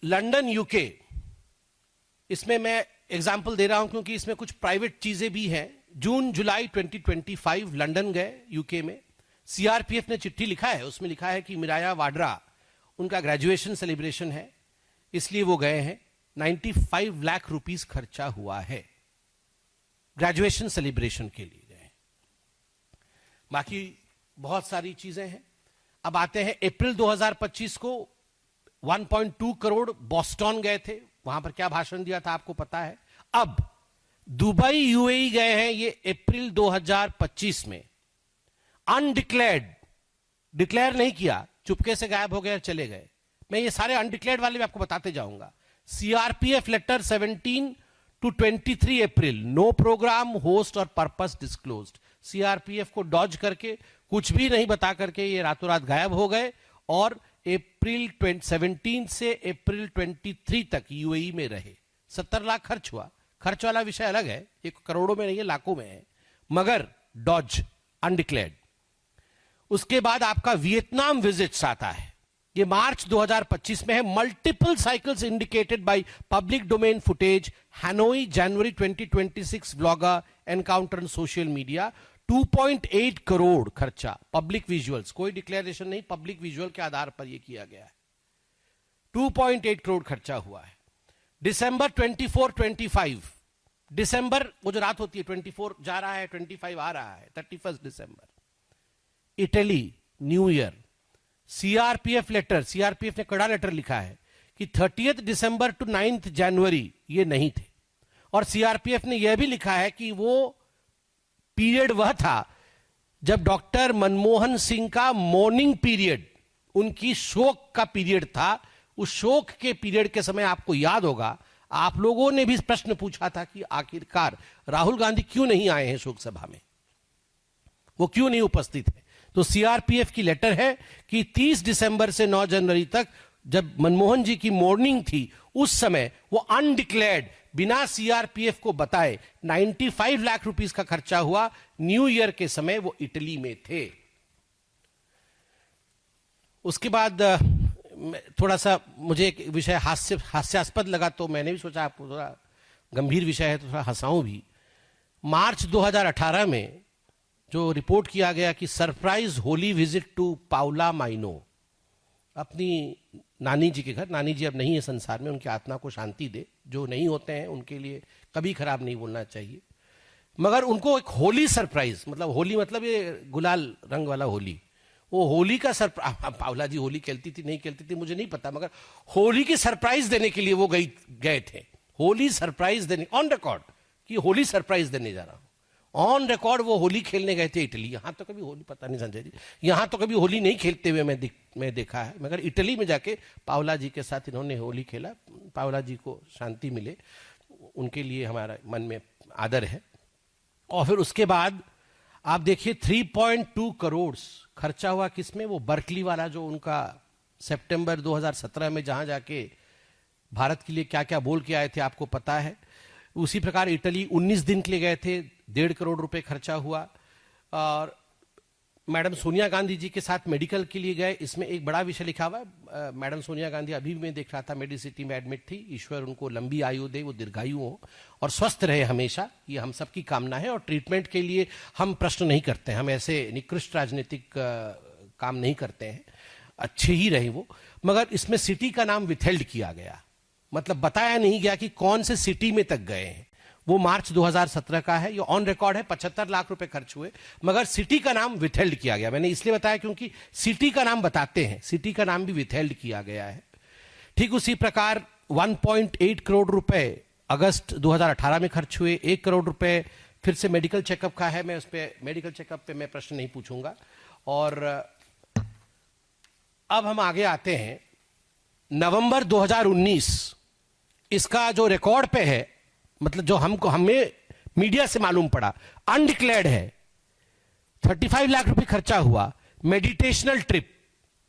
London UK, इसमें मैं example दे रहा हूं क्योंकि इसमें कुछ प्राइवेट चीजें भी हैं। जून जुलाई 2025 लंदन गए यूके में। सीआरपीएफ ने चिट्ठी लिखा है, उसमें लिखा है कि मिराया वाड्रा उनका ग्रेजुएशन सेलिब्रेशन है, इसलिए वो गए हैं। 95 लाख रुपीस खर्चा हुआ है, ग्रेजुएशन सेलिब्रेशन के लिए गए। बाकी बहुत सारी चीजें हैं। अब आते हैं अप्रैल 2025 को 1.2 करोड़ बॉस्टन गए थे, वहां पर क्या भाषण दिया था आपको पता है। अब दुबई यूएई गए हैं ये अप्रैल 2025 में, अनडिक्लेयर्ड, डिक्लेयर नहीं किया, चुपके से गायब हो गए, चले गए। मैं ये सारे अनडिक्लेयर्ड वाले भी आपको बताते जाऊंगा। CRPF letter 17 to 23 April, no program host और पर्पस डिस्क्लोज्ड। सीआरपीएफ को डॉज करके, कुछ भी नहीं बता करके ये रातों रात गायब हो गए और अप्रैल 17 से अप्रैल 23 तक यूएई में रहे। 70 लाख खर्च हुआ। खर्च वाला विषय अलग है, ये करोड़ों में नहीं है, लाखों में है, मगर डॉज, अनडिक्लेयर्ड। उसके बाद आपका वियतनाम विजिट्स आता है, ये मार्च 2025 में है। Multiple cycles indicated by public domain footage, Hanoi January 2026 vlogger encounter on social media. 2.8 crore खर्चा, पब्लिक विजुअल्स, कोई डिक्लेरेशन नहीं, पब्लिक विजुअल के आधार पर यह किया गया है। 2.8 करोड़ खर्चा हुआ है। दिसंबर 24-25, दिसंबर वो जो रात होती है, 24 जा रहा है, 25 आ रहा है, 31 दिसंबर, Italy new year. CRPF letter, CRPF ने कड़ा लेटर लिखा है कि 30 दिसंबर टू 9 जनवरी ये नहीं थे। और सीआरपीएफ ने यह भी लिखा है कि वो पीरियड वह था जब डॉक्टर मनमोहन सिंह का मॉर्निंग पीरियड, उनकी शोक का पीरियड था। उस शोक के पीरियड के समय आपको याद होगा, आप लोगों ने भी प्रश्न पूछा था कि आखिरकार राहुल गांधी क्यों नहीं आए हैं शोक सभा में, वो क्यों नहीं उपस्थित है। तो सीआरपीएफ की लेटर है कि 30 दिसंबर से 9 जनवरी तक जब मनमोहन जी की मॉर्निंग थी, उस समय वो अनडिक्लेयर्ड, बिना सीआरपीएफ को बताए 95 लाख रुपीस का खर्चा हुआ। न्यू ईयर के समय वो इटली में थे। उसके बाद थोड़ा सा मुझे एक विषय हास्यास्पद लगा, तो मैंने भी सोचा आपको थोड़ा गंभीर विषय है तो थोड़ा हंसाऊं भी। मार्च 2018 में जो रिपोर्ट किया गया कि surprise Holi visit to Paula Maino, अपनी नानी जी के घर, नानी जी अब नहीं है संसार में, उनकी आत्मा को शांति दे, जो नहीं होते हैं उनके लिए कभी खराब नहीं बोलना चाहिए, मगर उनको एक होली सरप्राइज, मतलब होली मतलब ये गुलाल रंग वाला होली, वो होली का सरप्राइज, पाउला जी होली खेलती थी नहीं खेलती थी मुझे नहीं पता, मगर होली की सरप्राइज देने के लिए वो गए थे। होली सरप्राइज देने, ऑन रिकॉर्ड कि होली सरप्राइज देने जा रहा हूं, ऑन रिकॉर्ड वो होली खेलने गए थे इटली। यहां तो कभी होली, पता नहीं संजय जी, यहां तो कभी होली नहीं खेलते हुए मैं देखा है, मगर इटली में जाके पाउला जी के साथ इन्होंने होली खेला। पाउला जी को शांति मिले, उनके लिए हमारा मन में आदर है। और फिर उसके बाद आप देखिए 3.2 करोड़ खर्चा हुआ किसमें, वो बर्कली वाला जो उनका सितंबर 2017 में जहां जाके भारत के लिए क्या क्या बोल के आए थे आपको पता है। उसी प्रकार इटली 19 दिन के लिए गए थे, 1.5 करोड़ रुपए खर्चा हुआ। और मैडम सोनिया गांधी जी के साथ मेडिकल के लिए गए, इसमें एक बड़ा विषय लिखा हुआ है। मैडम सोनिया गांधी अभी भी मैं देख रहा था मेडिसिटी में एडमिट थी, ईश्वर उनको लंबी आयु दे, वो दीर्घायु हो और स्वस्थ रहे हमेशा, ये हम सबकी कामना है। और ट्रीटमेंट के लिए हम प्रश्न नहीं करते हैं, हम ऐसे निकृष्ट राजनीतिक काम नहीं करते हैं, अच्छे ही रहे वो। मगर इसमें सिटी का नाम विथहेल्ड किया गया, मतलब बताया नहीं गया कि कौन से सिटी में तक गए हैं। वो मार्च 2017 का है, ये ऑन रिकॉर्ड है, 75 लाख रुपए खर्च हुए, मगर सिटी का नाम विथहेल्ड किया गया। मैंने इसलिए बताया क्योंकि सिटी का नाम बताते हैं, सिटी का नाम भी विथहेल्ड किया गया है। ठीक उसी प्रकार 1.8 करोड़ रुपए अगस्त 2018 में खर्च हुए। 1 करोड़ रुपए फिर से मेडिकल चेकअप का है, मैं उस पर मेडिकल चेकअप पे मैं प्रश्न नहीं पूछूंगा। और अब हम आगे आते हैं नवंबर 2019, इसका जो रिकॉर्ड पे है, मतलब जो हमें मीडिया से मालूम पड़ा, अनडिक्लेयर्ड है। 35 लाख रुपए खर्चा हुआ। मेडिटेशनल ट्रिप,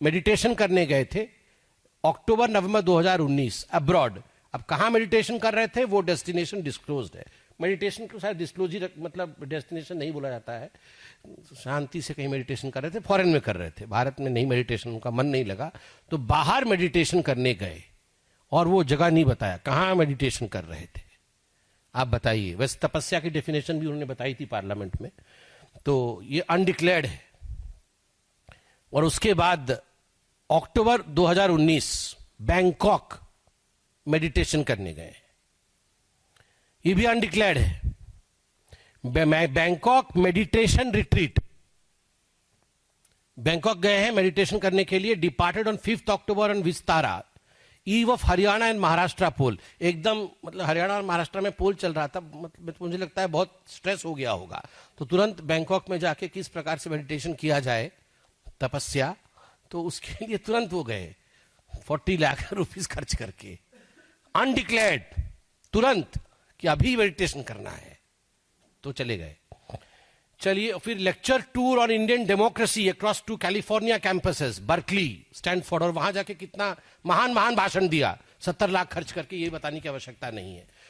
मेडिटेशन करने गए थे अक्टूबर नवंबर 2019 अब्रॉड। अब कहां मेडिटेशन कर रहे थे वो डेस्टिनेशन डिस्क्लोज्ड है। मेडिटेशन को शायद डिस्क्लोज ही, मतलब डेस्टिनेशन नहीं बोला जाता है, शांति से कहीं मेडिटेशन कर रहे थे, फॉरेन में कर रहे थे, भारत में नहीं, मेडिटेशन उनका मन नहीं लगा तो बाहर मेडिटेशन करने गए और वो जगह नहीं बताया कहां मेडिटेशन कर रहे थे। आप बताइए। वैसे तपस्या की डेफिनेशन भी उन्होंने बताई थी पार्लियामेंट में। तो ये अनडिक्लेयर्ड है। और उसके बाद अक्टूबर 2019 बैंकॉक मेडिटेशन करने गए, ये भी अनडिक्लेयर्ड है। बैंकॉक मेडिटेशन रिट्रीट, बैंकॉक गए हैं मेडिटेशन करने के लिए। Departed on 5 October on Vistara eve of Haryana and Maharashtra poll. एकदम मतलब हरियाणा और महाराष्ट्र में पोल चल रहा था, मतलब मुझे लगता है बहुत स्ट्रेस हो गया होगा, तो तुरंत बैंकॉक में जाके किस प्रकार से मेडिटेशन किया जाए, तपस्या, तो उसके लिए तुरंत वो गए 40 लाख रुपीस खर्च करके, अनडिक्लेयर्ड, तुरंत कि अभी मेडिटेशन करना है, तो चले गए। चलिए फिर lecture tour on Indian democracy across 2 California campuses, Berkeley, Stanford, और वहां जाके कितना महान महान भाषण दिया 70 लाख खर्च करके, ये बताने की आवश्यकता नहीं है।